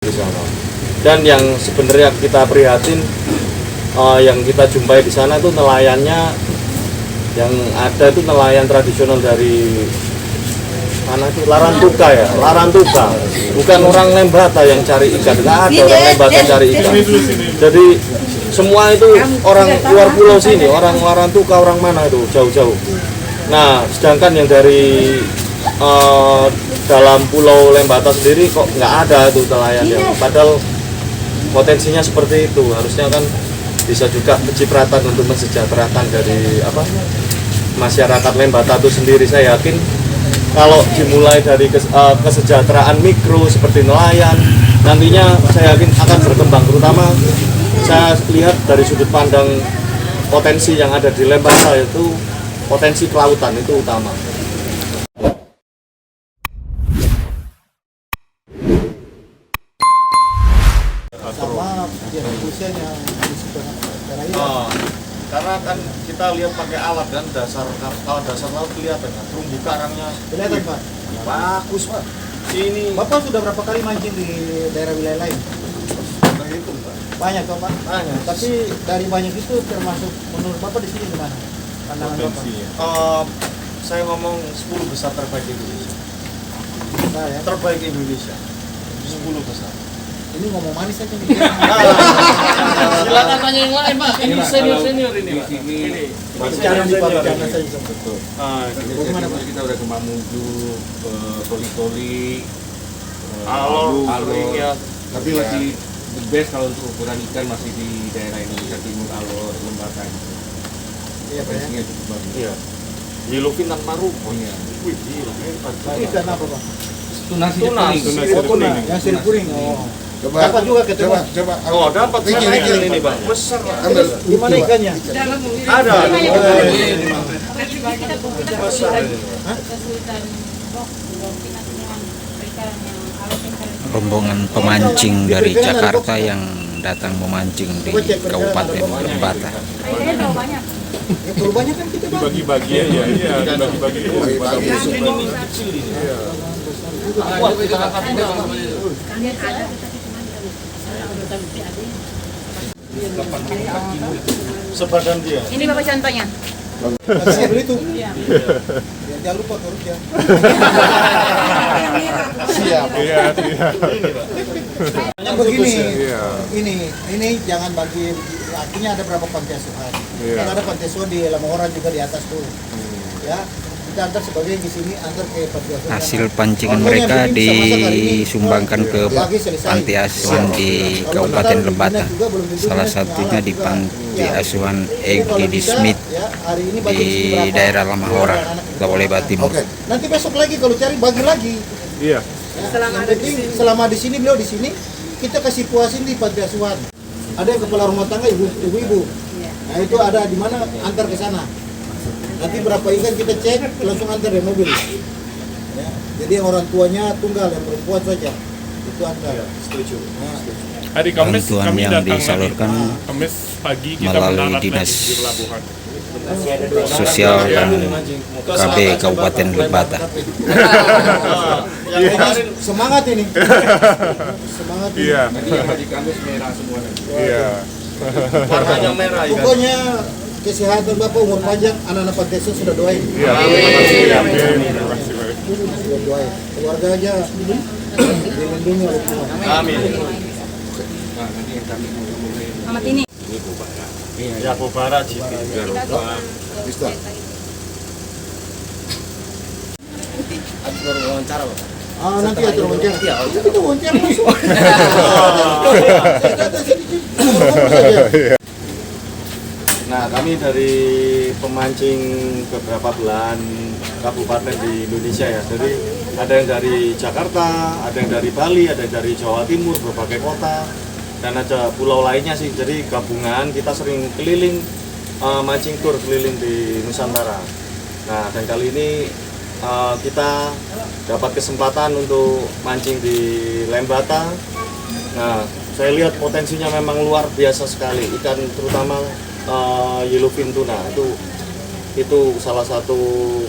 di sana. Dan yang sebenarnya kita prihatin, yang kita jumpai di sana itu nelayannya, yang ada itu nelayan tradisional dari mana itu Larantuka ya, Larantuka, bukan orang Lembata yang cari ikan, nggak ada orang Lembata cari ikan. Jadi semua itu orang luar pulau sini, orang Larantuka, orang mana itu jauh-jauh. Nah, sedangkan yang dari dalam pulau Lembata sendiri kok nggak ada itu nelayan yang, padahal potensinya seperti itu. Harusnya kan bisa juga kecipratan untuk mensejahterakan dari masyarakat Lembata itu sendiri. Saya yakin kalau dimulai dari kesejahteraan mikro seperti nelayan, nantinya saya yakin akan berkembang. Terutama saya lihat dari sudut pandang potensi yang ada di Lembata, itu potensi kelautan itu utama. Sama yang Karena kan kita lihat pakai alat kan, kalau dasar laut kelihatan kan, terumbu karangnya kelihatan Pak. bagus Pak. Ini Bapak sudah berapa kali mancing di daerah wilayah lain? itu Pak. Banyak toh Pak. Banyak. Tapi dari banyak itu termasuk menurut Bapak di sini gimana? Pandangan Bapak? Saya ngomong 10 besar terbaik Indonesia. Nah, ya. Terbaik Indonesia. 10 besar. Ini ngomong manis aja nih. Silakan tanya yang lain Pak. Ini senior ini Pak. Ini Bicara di Pak, bicara saja. Betul. Bagaimana Pak? Kita udah ke Mamuju, ke Toli-Toli, Alor, ya. tapi masih the best kalau untuk ukuran ikan masih di daerah Indonesia Timur, Alor, Lembata. Iya Pak ya. Potensinya cukup bagus. Iya. Yellowfin dan maru. Iya. Wih, gila. Itu ikan apa Pak? Tunas Tunas. Oh, tuna. Yang sirip kuning. Oh. Dapat juga ketemu. Coba. Oh, dapat ini Pak. Besar Pak. Ambil. Di mana ikannya? Ada. Rombongan pemancing dari Jakarta yang datang memancing di Kabupaten Lembata. Ya, kalau banyak kan kita Pak. Bagi-bagi aja, iya, dibagi-bagi. Sebadan dia. Ini Bapak contohnya. Saya beli itu. Ya, jangan lupa korupsi ya. Siap. Iya. Begini, Iya. ini jangan bagi, artinya ada berapa panti asuhan. Iya. Kan ada panti asuhan di Lamora juga di atas tuh. Ya, kita antar sebagai di sini antar ke panti asuhan. Hasil pancingan mereka disumbangkan ke panti asuhan di Kabupaten Lembata. Salah satunya di panti asuhan Egi Smith di daerah Lamahora, Lembata Timur. Oke. Nanti besok lagi kalau cari bagi lagi. Iya. Ya, yang penting selama di sini beliau di sini kita kasih puasin di panti asuhan. Ada yang kepala rumah tangga ibu-ibu. Nah itu ada di mana antar ke sana. Nanti berapa ikan kita cek langsung antar di mobil. Ya, jadi yang orang tuanya tunggal, yang perempuan saja itu antar. Setuju. Nah, Hari Kamis Bantuan kami yang datang disalurkan lagi. Kamis pagi kita melalui mendarat lagi Dinas di pelabuhan. Sosial dan KB Kabupaten Lembata. Yang kemarin semangat ini. Semangat ini. Iya. Tadi yang di Kamis merah semua. Iya. warnanya merah ya kan. Pokoknya kesehatan Bapak, umur panjang, anak-anak panti asuhan sudah doain. Iya. Terima kasih. Terima kasih. Sudah doain. Keluarga aja dilindungi oleh Tuhan. Amin. Nah, nanti yang kami mau ngomongin Amat ini. Ya Bobara GP. Bisa. Atur wawancara Pak. Nanti atur wawancara. Iya, kita wawancara langsung. Nah, kami dari pemancing beberapa belahan kabupaten di Indonesia ya. Jadi ada yang dari Jakarta, ada yang dari Bali, ada yang dari Jawa Timur, berbagai kota, dan ada pulau lainnya sih. Jadi gabungan kita sering keliling mancing tour keliling di Nusantara. Nah, dan kali ini kita dapat kesempatan untuk mancing di Lembata. Nah, saya lihat potensinya memang luar biasa sekali. Ikan terutama yellowfin tuna itu salah satu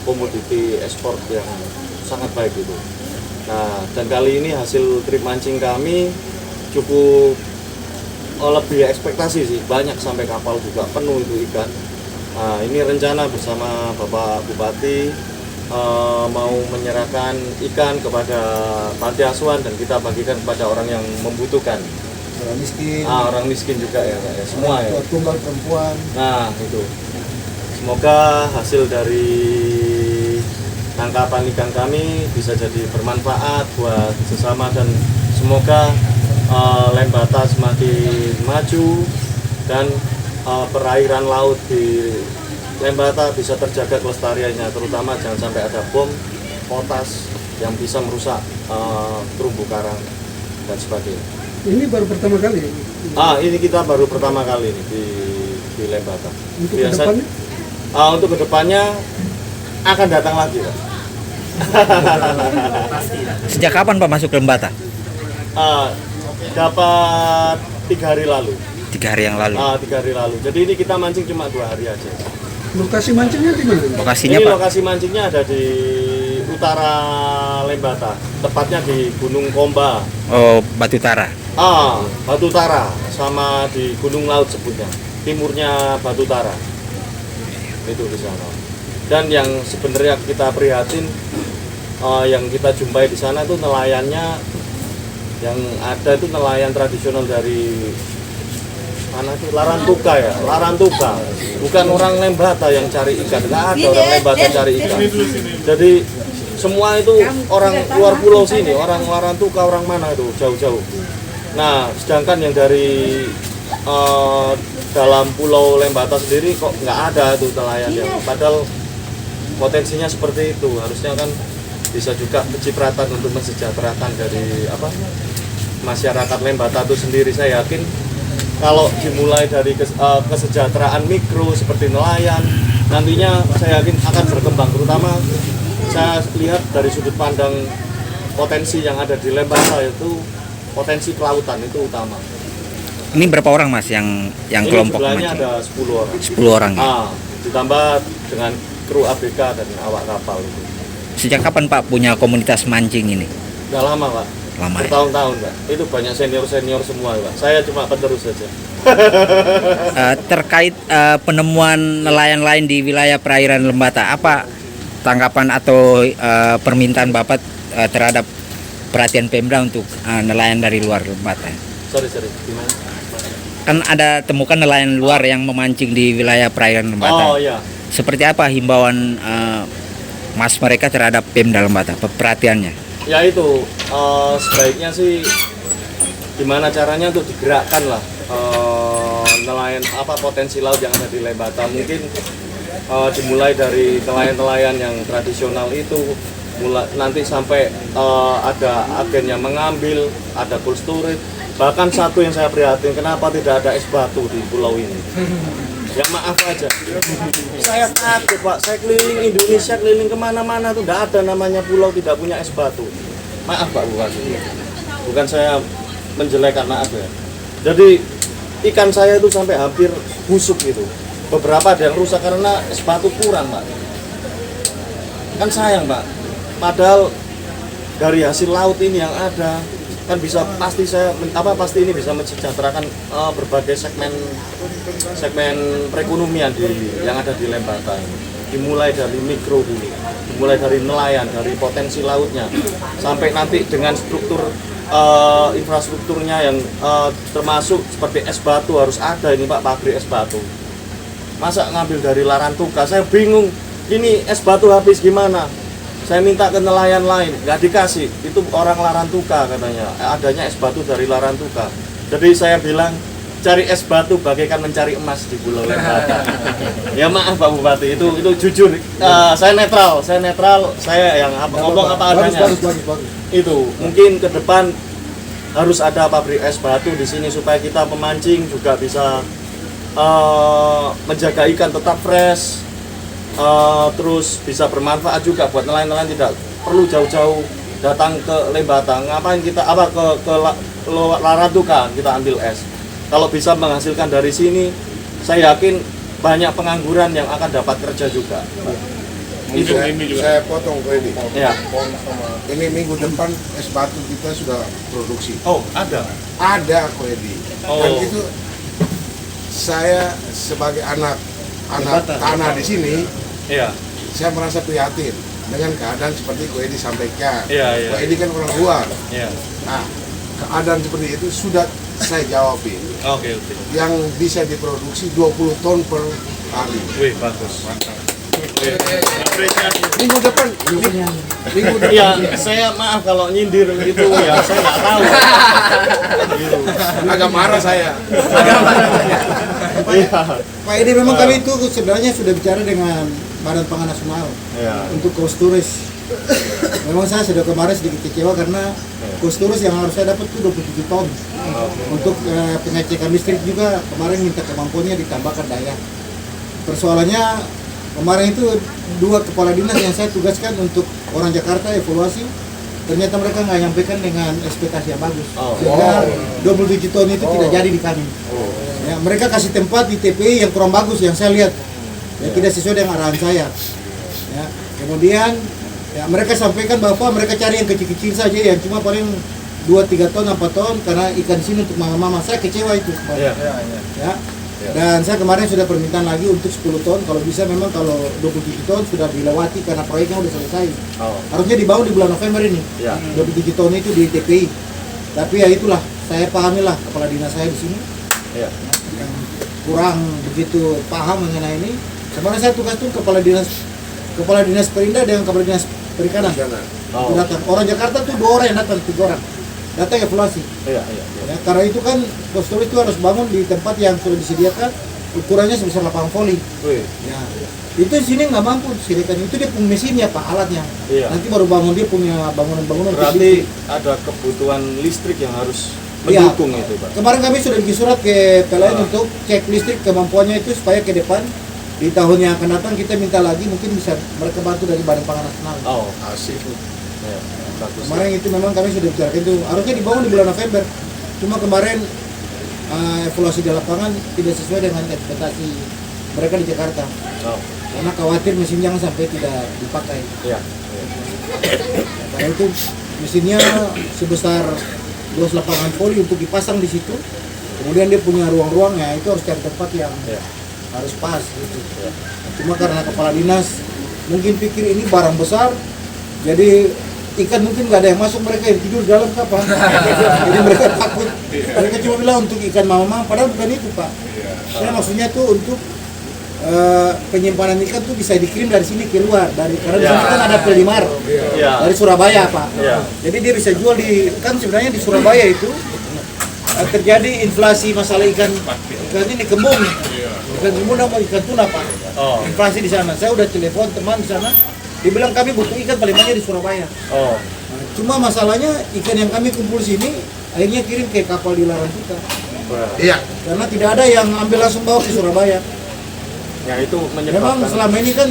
komoditi ekspor yang sangat baik itu. Nah, dan kali ini hasil trip mancing kami cukup lebih ekspektasi sih, banyak sampai kapal juga penuh itu ikan. Nah, ini rencana bersama Bapak Bupati mau menyerahkan ikan kepada panti asuhan dan kita bagikan kepada orang yang membutuhkan. Orang miskin, Orang miskin juga ya, Pak, ya. Semua ya. tunggal perempuan. Nah itu, semoga hasil dari tangkapan ikan kami bisa jadi bermanfaat buat sesama dan semoga Lembata semakin maju dan perairan laut di Lembata bisa terjaga kelestariannya, terutama jangan sampai ada bom potas yang bisa merusak terumbu karang dan sebagainya. Ini baru pertama kali. Ini kita baru pertama kali nih di Lembata. Untuk kedepannya? Untuk kedepannya akan datang lagi, Pak. Sejak kapan Pak masuk Lembata? Dapat 3 hari lalu. 3 hari yang lalu. 3 hari lalu. Jadi ini kita mancing cuma 2 hari aja. Lokasi mancingnya di mana? Lokasinya Ini Pak? lokasi mancingnya ada di utara Lembata, tepatnya di Gunung Komba. Oh, Batu Tara. Batu Tara sama di Gunung Laut sebutnya. Timurnya Batu Tara. Itu di sana. Dan yang sebenarnya kita prihatin yang kita jumpai di sana itu nelayannya yang ada itu nelayan tradisional dari mana itu Larantuka ya, Larantuka. Bukan orang Lembata yang cari ikan, nggak ada orang Lembata cari ikan. Jadi semua itu orang luar pulau sini, orang Larantuka, orang mana itu jauh-jauh. Nah, sedangkan yang dari dalam pulau Lembata sendiri kok nggak ada tuh nelayan yang padahal potensinya seperti itu. Harusnya kan bisa juga kecipratan untuk mensejahterakan dari masyarakat Lembata itu sendiri. Saya yakin kalau dimulai dari kesejahteraan mikro seperti nelayan, nantinya saya yakin akan berkembang. Terutama saya lihat dari sudut pandang potensi yang ada di Lembata itu potensi kelautan itu utama. Ini berapa orang Mas yang Ini kelompok jumlahnya mancing? ada 10 orang. 10 orang ya? Ditambah dengan kru ABK dan awak kapal itu. Sejak kapan Pak punya komunitas mancing ini? Udah lama, Pak. Lama ya? Bertahun-tahun, Pak. Itu banyak senior-senior semua, Pak. Saya cuma penerus saja. Terkait penemuan nelayan lain di wilayah perairan Lembata, apa tanggapan atau permintaan Bapak terhadap perhatian Pemda untuk nelayan dari luar Lembata? Sorry, gimana? Kan ada temukan nelayan luar yang memancing di wilayah perairan Lembata. Oh iya. Seperti apa himbauan Mas mereka terhadap Pemda Lembata, perhatiannya? Ya itu sebaiknya sih gimana caranya untuk digerakkan lah nelayan potensi laut yang ada di Lembata. Mungkin dimulai dari nelayan-nelayan yang tradisional itu nanti sampai ada agen yang mengambil, ada cold storage. Bahkan satu yang saya prihatin, kenapa tidak ada es batu di pulau ini? Ya maaf aja, saya takut Pak, saya keliling Indonesia, keliling kemana-mana tuh tidak ada namanya pulau tidak punya es batu. Maaf Pak Bupati, bukan saya menjelekan, maaf ya. Jadi ikan saya itu sampai hampir busuk gitu. Beberapa ada yang rusak karena es batu kurang Pak. Kan sayang Pak, padahal dari hasil laut ini yang ada kan bisa pasti ini bisa mensejahterakan berbagai segmen perekonomian yang ada di Lembata ini. Dimulai dari mikro dulu, dimulai dari nelayan, dari potensi lautnya, sampai nanti dengan struktur infrastrukturnya yang termasuk seperti es batu harus ada ini Pak, pabrik es batu. Masa ngambil dari Larantuka, saya bingung. Ini es batu habis gimana? Saya minta ke nelayan lain, nggak dikasih. Itu orang Larantuka katanya, adanya es batu dari Larantuka. Jadi saya bilang, cari es batu bagaikan mencari emas di Pulau Lembata. Ya maaf Pak Bupati, itu jujur. Saya netral, saya yang ngomong apa adanya. Bagus. Itu mungkin ke depan harus ada pabrik es batu di sini supaya kita pemancing juga bisa menjaga ikan tetap fresh. Terus bisa bermanfaat juga buat nelayan-nelayan, tidak perlu jauh-jauh datang ke Lembata. Ngapain kita ke Larantuka kita ambil es. Kalau bisa menghasilkan dari sini, saya yakin banyak pengangguran yang akan dapat kerja juga. Saya potong ke ini. Ya. Ini minggu depan es batu kita sudah produksi. Oh, ada. Ada Koedi. Dan Oh. itu saya sebagai anak tanah di sini, Iya. saya merasa prihatin dengan keadaan seperti Koedi sampaikan. Iya, iya. Koedi kan orang luar. Iya. Nah, keadaan seperti itu sudah saya jawabin. Oke. Yang bisa diproduksi 20 ton per hari. Wih, bagus. Apresiasi. Minggu depan, Ya, saya maaf kalau nyindir itu ya, saya nggak tahu. agak marah saya. Iya. Pak ini memang kami itu sebenarnya sudah bicara dengan Badan Pangan Nasional Iya. untuk cost turis. Memang saya sudah kemarin sedikit kecewa karena cost turis yang harus saya dapat itu 27 ton. Untuk pengecekan listrik juga kemarin minta kemampuannya ditambahkan daya. Persoalannya kemarin itu 2 kepala dinas yang saya tugaskan untuk orang Jakarta evaluasi, ternyata mereka nggak nyampaikan dengan ekspektasi yang bagus. Sehingga 27 ton itu tidak jadi di kami. Ya, mereka kasih tempat di TPI yang kurang bagus yang saya lihat, ya, tidak sesuai dengan arahan saya. Ya, kemudian ya, mereka sampaikan bahwa mereka cari yang kecil-kecil saja yang cuma paling 2-3 ton, 4 ton karena ikan di sini untuk mama-mama. Saya kecewa itu. Iya. Ya. Dan saya kemarin sudah permintaan lagi untuk 10 ton, kalau bisa memang kalau 27 ton sudah dilewati karena proyeknya sudah selesai. Harusnya dibangun di bulan November ini. Iya. 27 ton itu di TPI. Tapi ya itulah, saya pahamilah kepala dinas saya di sini Iya. yang kurang begitu paham mengenai ini. Kemarin saya tugas tuh kepala dinas Perindah dengan kepala dinas Perikanan. Itu datang. Orang Jakarta tuh 2 orang yang datang, 3 orang. Datang evaluasi. Iya. Ya, karena itu kan cost turis itu harus bangun di tempat yang sudah disediakan, ukurannya sebesar lapangan voli. Wih. Ya, itu di sini nggak mampu disediakan, itu dia punya mesinnya Pak, alatnya. Iya. Nanti baru bangun dia punya bangunan-bangunan. Berarti ada kebutuhan listrik yang harus Iya. mendukung itu, Pak. Kemarin kami sudah bikin surat ke PLN untuk cek listrik kemampuannya itu supaya ke depan di tahun yang akan datang kita minta lagi mungkin bisa mereka bantu dari Badan Pangan Nasional. Oh, Asik. iya. Bagus. Kemarin itu memang kami sudah bicarakan itu harusnya dibangun di bulan November. Cuma kemarin evaluasi di lapangan tidak sesuai dengan ekspektasi mereka di Jakarta. Oh, Karena khawatir mesin jangan sampai tidak dipakai. iya. Karena itu mesinnya sebesar 12 lapangan voli untuk dipasang di situ. Kemudian dia punya ruang-ruangnya, itu harus cari tempat yang Iya. harus pas gitu. Cuma karena kepala dinas mungkin pikir ini barang besar, jadi ikan mungkin nggak ada yang masuk, mereka yang tidur di dalam kapal. Jadi mereka takut. Mereka cuma bilang untuk ikan mama, padahal bukan itu Pak. Saya maksudnya tuh untuk penyimpanan ikan tuh bisa dikirim dari sini keluar, dari karena di sini kan ada Pelimar Iya. dari Surabaya Pak. Iya. Jadi dia bisa jual di, kan sebenarnya di Surabaya itu terjadi inflasi masalah ikan ini kembung. Ikan kembung sama ikan tuna Pak. Oh. Inflasi di sana. Saya udah telepon teman di sana. Dibilang kami butuh ikan paling banyak di Surabaya. Oh. Nah, cuma masalahnya ikan yang kami kumpul sini akhirnya kirim ke kapal di Larang kita. Iya. Karena tidak ada yang ambil langsung bawa ke Surabaya. Ya itu Memang menyebabkan selama ini kan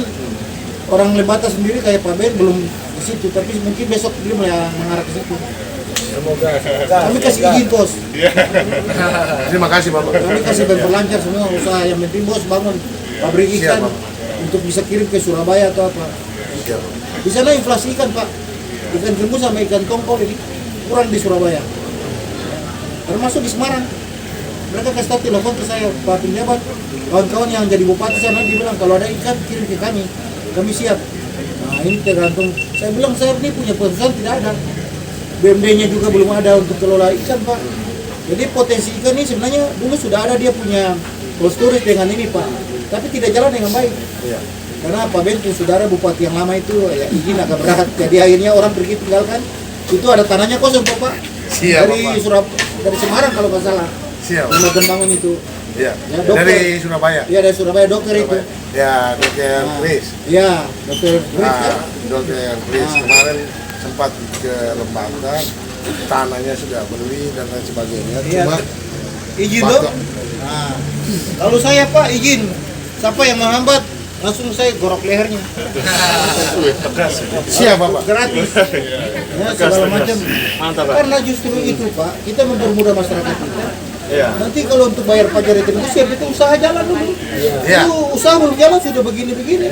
orang Lebata sendiri kayak Pak Ben belum ke situ, tapi mungkin besok dia mulai mengarah ke situ. Kami kasih izin bos, Terima kasih Bapak. kami kasih berlancar semua usaha, yang penting bos bangun pabrik ikan untuk bisa kirim ke Surabaya atau apa. Di sana inflasi ikan Pak, ikan gembus sama ikan tongkol ini kurang di Surabaya, termasuk di Semarang. Mereka kasih tahu telepon ke saya, Pak penjabat, kawan-kawan yang jadi bupati sana, dia bilang kalau ada ikan kirim ke kami siap. Nah ini tergantung, saya bilang saya ini punya perusahaan tidak ada, BMD-nya juga belum ada untuk kelola ikan Pak. Jadi potensi ikan ini sebenarnya dulu sudah ada, dia punya cost turis dengan ini Pak, tapi tidak jalan dengan baik. Iya. Karena Pak Ben itu saudara bupati yang lama itu ya izin agak berat, jadi akhirnya orang pergi tinggalkan. Itu ada tanahnya kosong Pak. Siap, Dari Bapak. dari Semarang kalau nggak salah. Siap. Yang bangun itu. Iya. Ya, dokter. Dari Surabaya. Iya dari Surabaya dokter itu. Ya, Dokter Chris. Iya dokter Chris kan. Dokter Chris kemarin sempat ke Lembata, tanahnya sudah beli dan lain sebagainya. Iya. Cuma Izin dong. Bapak- Nah, kalau saya Pak izin, siapa yang menghambat langsung saya gorok lehernya. Siap Bapak. Gratis. Ya, segala macam. Mantap Pak. Karena justru itu Pak, kita mempermudah masyarakat kita. Iya. Nanti kalau untuk bayar pajak retribusi itu usaha jalan dulu. Iya. Itu usaha belum jalan sudah begini-begini.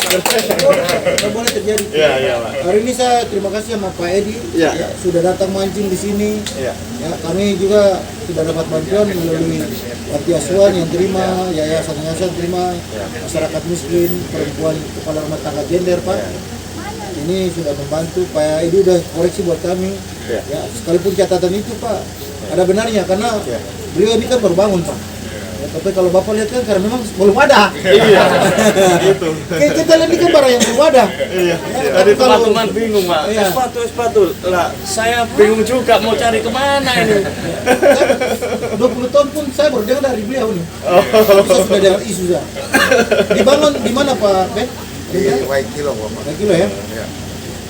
Nggak boleh terjadi. Iya, Pak. Hari ini saya terima kasih sama Pak Edi Iya. ya, sudah datang mancing di sini. Iya. Ya, kami juga sudah dapat bantuan melalui panti asuhan yang terima, yayasan-yayasan terima, masyarakat miskin, perempuan kepala rumah tangga gender, Pak. Ini sudah membantu. Pak Edi udah koreksi buat kami. Iya. Ya, sekalipun catatan itu, Pak, ada benarnya karena beliau ini kan baru bangun, Pak. Ya, tapi kalau Bapak lihat kan karena memang belum ada. Iya. Gitu. Kayak kita lihat ini kan barang yang belum ada. Iya. Ya, Tadi kalau- teman-teman bingung, Pak. Iya. Sepatu. Lah, saya bingung juga mau cari kemana ini. 20 tahun pun saya baru dengar dari beliau nih. Oh. Saya sudah dengar isu sudah. Dibangun di mana Pak Ben? Di Waikilo, Bapak. Ada kilo ya? Ya.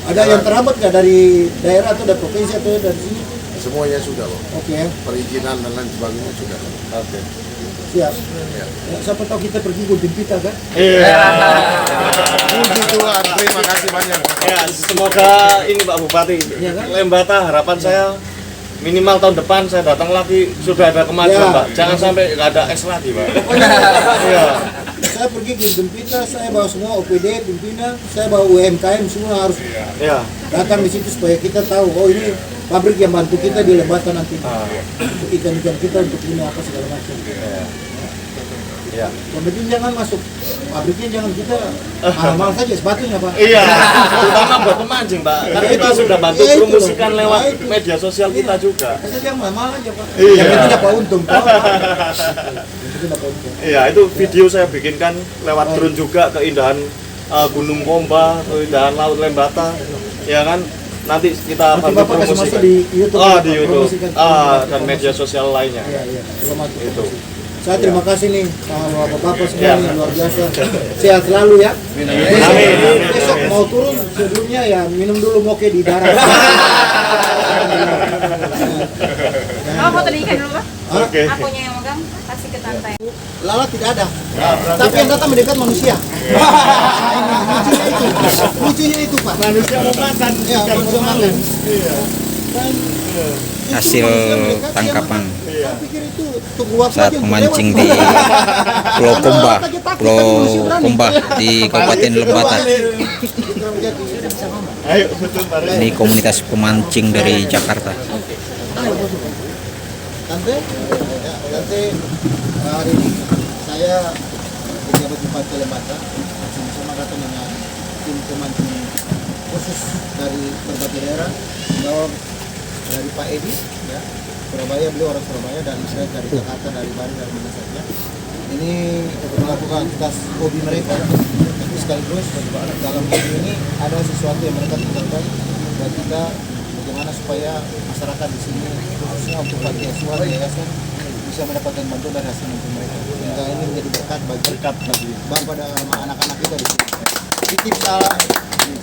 Ada yang terhambat nggak dari daerah atau dari provinsi atau dari sini? Semuanya sudah, Bapak. Oke ya, Perizinan dan lain sebagainya sudah. Oke. siap. Ya. Ya, siapa tahu kita pergi gunting pita kan? Iya. Puji Tuhan, terima kasih banyak. Ya, semoga ini Pak Bupati, Iya kan? Lembata harapan saya minimal tahun depan saya datang lagi sudah ada kemajuan, Ya. Pak. Jangan sampai nggak ada es lagi, Pak. Pokoknya Iya. saya pergi gunting pita, saya bawa semua OPD, pimpinan, saya bawa UMKM semua harus Iya. datang di situ supaya kita tahu oh ini pabrik yang bantu kita di Lembata nanti untuk ikan-ikan kita untuk ini apa segala macam. Iya. Yang penting jangan masuk pabriknya, jangan kita mahal-mahal saja sepatunya Pak. Iya, terutama buat pemancing, Pak. Karena kita sudah bantu Ya, itu promosikan loh. lewat Nah, itu. media sosial kita juga. Kita jangan mahal-mahal aja Pak. Iya. Yang penting dapat untung Pak. Yang penting dapat untung. Iya, itu video saya bikinkan lewat drone juga keindahan Gunung Pomba, keindahan Laut Lembata. Ya kan? Nanti kita Nanti bantu Bapak kasih promosikan. masuk di YouTube. Di YouTube. Promosikan. Dan media sosial lainnya. Iya, iya. Selamat. Itu. Saya terima kasih nih sama bapak-bapak semua Ya. yang luar biasa. Sehat selalu ya. Amin. Besok mau turun sebelumnya ya minum dulu moke di darat. Mau foto di ikan dulu, Pak? Oke. Akunya yang megang, kasih ke tante. Lalat tidak ada, tapi yang datang mendekat manusia. Lucunya itu, lucunya itu Pak. Manusia mau makan. Ya, manusia makan. Dan Hasil tangkapan saya pikir itu untuk uap saat aja, untuk memancing lewat. di Pulau Komba, Lalat aja takut, Pulau tapi manusia berani. Komba di Kabupaten Lembata. Ayo, betul, Pak. Ini komunitas pemancing dari Jakarta. Tante, ya, tante hari ini saya pejabat Bupati Lembata bersama datang dengan tim pemancing khusus dari berbagai daerah, bahwa dari Pak Edi, ya, Surabaya, beliau orang Surabaya, dan saya dari Jakarta, dari Bali, dari mana saja. Ini melakukan aktivitas hobi mereka, tapi sekaligus dalam hobi ini ada sesuatu yang mereka tinggalkan buat kita bagaimana supaya masyarakat di sini khususnya untuk panti asuhan yayasan bisa mendapatkan bantuan dari hasil mancing mereka. Sehingga ini menjadi berkat bagi bapak dan anak-anak kita di sini. Titip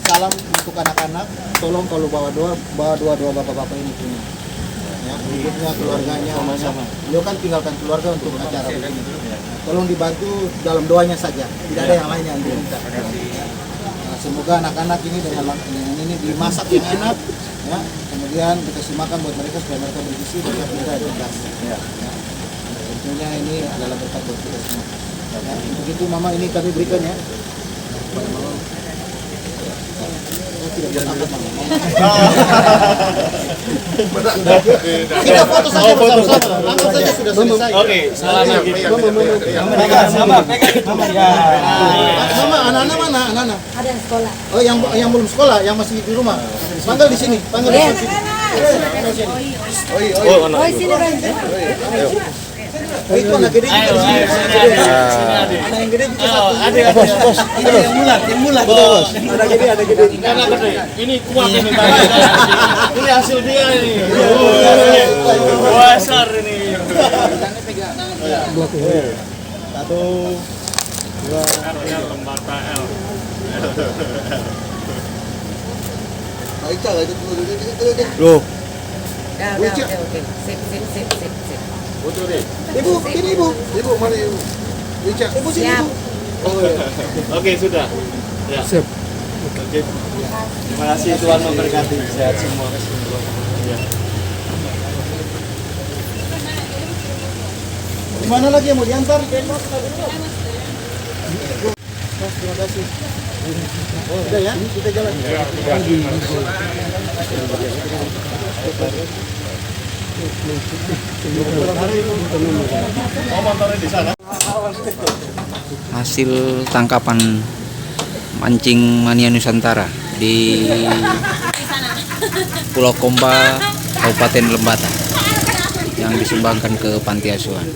salam untuk anak-anak, tolong kalau bawa doa bapak-bapak ini punya. Ya, berikutnya keluarganya sama-sama. Beliau kan tinggalkan keluarga untuk acara begini. Tolong dibantu dalam doanya saja, tidak ada yang lain yang diminta. Nah, semoga anak-anak ini dengan ini dimasak yang enak, ya, kemudian dikasih makan buat mereka supaya mereka bergizi, mereka pintar cerdas. Ya. Tentunya ini adalah berkat buat kita semua. Ya, untuk itu Mama ini kami berikan ya. Kepada Mama. Saya tidak buat apa Mama. Kita foto saja bersama-sama. Langsung saja sudah selesai. Oke, salaman gitu. Mama, anak-anak mana? Anak-anak. Ada yang sekolah. Oh, yang belum sekolah, yang masih di rumah. Panggil di sini, panggil di sini. Oh, anak. Oh, sini Bang. Oh, itu anak gede juga di sini. Anak yang gede juga satu. Bos. Yang mulat. Bos. Anak gede. Ini kuat ini Pak. Ini hasil dia ini. Besar ini. Satu, dua, Lembata L. Loh, Oke. Sip. Ibu, sini ibu. Ibu, mari Ibu. Ica. Ibu sini Siap. ibu. Oke, sudah. Ya. Siap. Oke. Terima kasih, Tuhan memberkati, sehat semua. Ya. Dimana lagi yang mau diantar? Terima kasih. Oh, udah ya, kita jalan. Mau motornya di sana? Hasil tangkapan mancing mania Nusantara di Pulau Komba, Kabupaten Lembata yang disumbangkan ke Panti Asuhan.